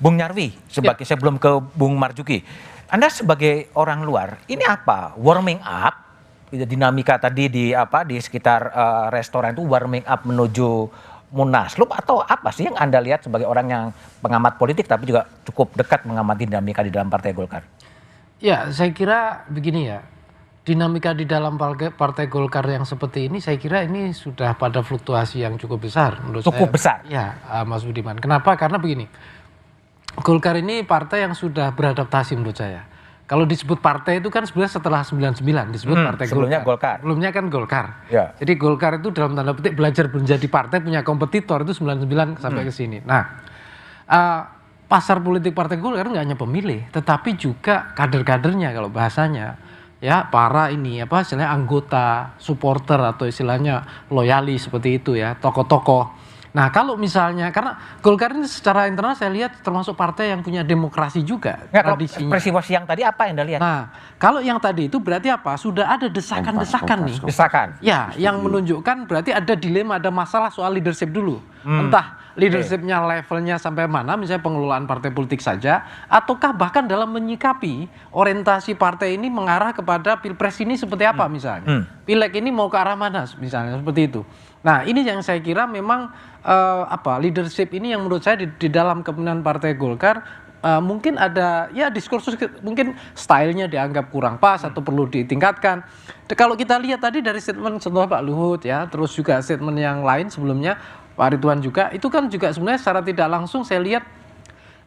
Bung Nyarwi, sebelum ke Bung Marjuki, Anda sebagai orang luar, ini apa? Warming up, dinamika tadi di sekitar restoran itu warming up menuju Munaslup atau apa sih yang Anda lihat sebagai orang yang pengamat politik tapi juga cukup dekat mengamati dinamika di dalam Partai Golkar? Ya, saya kira begini ya. Dinamika di dalam Partai Golkar yang seperti ini saya kira ini sudah pada fluktuasi yang cukup besar menurut saya. Cukup besar? Ya, Mas Budiman. Kenapa? Karena begini. Golkar ini partai yang sudah beradaptasi menurut saya. Kalau disebut partai itu kan sebenarnya setelah 99 disebut Partai sebelumnya Golkar. Sebelumnya kan Golkar. Ya. Jadi Golkar itu dalam tanda petik belajar menjadi partai punya kompetitor itu 99 sampai ke sini. Nah, pasar politik Partai Golkar nggak hanya pemilih, tetapi juga kader-kadernya kalau bahasanya. Ya, para ini istilahnya anggota, supporter atau istilahnya loyalis seperti itu ya, tokoh-tokoh. Nah, kalau misalnya karena Golkar ini secara internal saya lihat termasuk partai yang punya demokrasi juga tradisinya. Peristiwa siang tadi apa yang Anda lihat? Nah, kalau yang tadi itu berarti apa? Sudah ada desakan-desakan nih. Desakan. Ya, yang menunjukkan berarti ada dilema, ada masalah soal leadership dulu. Entah leadershipnya levelnya sampai mana, misalnya pengelolaan partai politik saja, ataukah bahkan dalam menyikapi orientasi partai ini mengarah kepada pilpres ini seperti apa misalnya. Pileg ini mau ke arah mana misalnya, seperti itu. Nah, ini yang saya kira memang leadership ini yang menurut saya di dalam kepemimpinan Partai Golkar mungkin ada ya diskursus mungkin stylenya dianggap kurang pas atau perlu ditingkatkan. Kalau kita lihat tadi dari statement contoh Pak Luhut ya, terus juga statement yang lain sebelumnya Pak Ridwan juga, itu kan juga sebenarnya secara tidak langsung saya lihat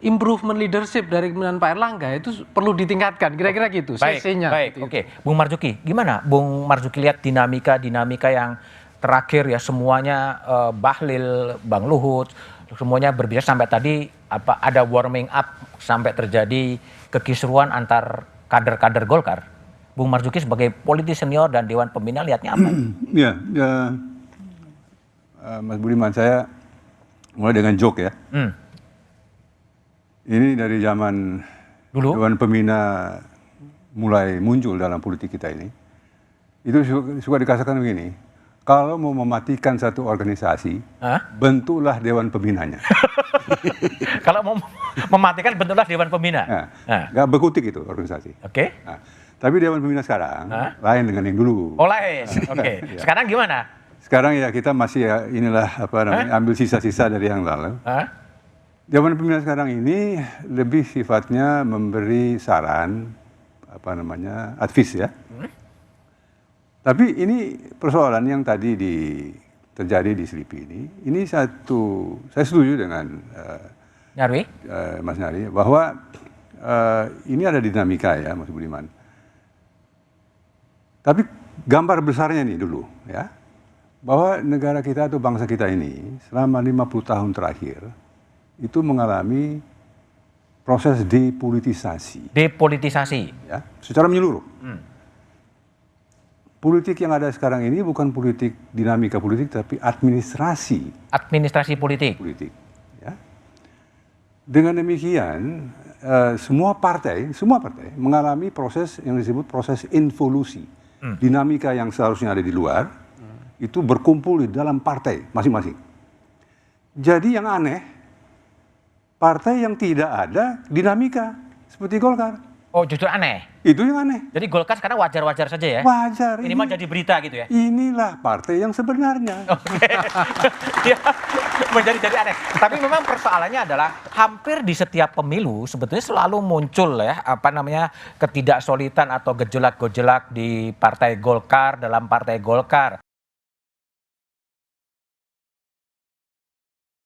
improvement leadership dari kepemimpinan Pak Erlangga itu perlu ditingkatkan, kira-kira gitu. Baik, oke. Bung Marjuki, gimana Bung Marjuki lihat dinamika yang terakhir ya semuanya Bahlil, Bang Luhut, semuanya berbicara sampai tadi ada warming up sampai terjadi kekisruan antar kader-kader Golkar. Bung Marjuki sebagai politisi senior dan Dewan Pembina lihatnya apa? Mas Budiman, saya mulai dengan joke ya. Ini dari zaman dulu Dewan Pembina mulai muncul dalam politik kita ini. Itu suka dikatakan begini, kalau mau mematikan satu organisasi, bentuklah Dewan Pembinanya. Kalau mau mematikan, bentuklah Dewan Pembina. Nggak berkutik itu organisasi. Oke. Tapi Dewan Pembina sekarang lain dengan yang dulu. Oh lain, oke. Sekarang gimana? Sekarang ya kita masih ambil sisa-sisa dari yang lalu. Dewan Pembina sekarang ini lebih sifatnya memberi saran, advice ya. Tapi ini persoalan yang tadi terjadi di Selipi ini saya setuju dengan Mas Nyarwi bahwa ini ada dinamika ya Mas Budiman. Tapi gambar besarnya nih dulu ya, bahwa negara kita atau bangsa kita ini selama 50 tahun terakhir itu mengalami proses depolitisasi. Depolitisasi? Ya, secara menyeluruh. Politik yang ada sekarang ini bukan politik dinamika politik, tapi administrasi. Administrasi politik. Ya. Dengan demikian, semua partai mengalami proses yang disebut proses involusi. Dinamika yang seharusnya ada di luar, itu berkumpul di dalam partai masing-masing. Jadi yang aneh, partai yang tidak ada dinamika, seperti Golkar. Oh, justru aneh? Itu yang aneh. Jadi Golkar sekarang wajar-wajar saja ya? Wajar. Ini mah jadi berita gitu ya? Inilah partai yang sebenarnya. Oke. Ya, menjadi aneh. Tapi memang persoalannya adalah hampir di setiap pemilu sebetulnya selalu muncul ya, ketidaksolidan atau gejolak-gejolak di Partai Golkar, dalam Partai Golkar.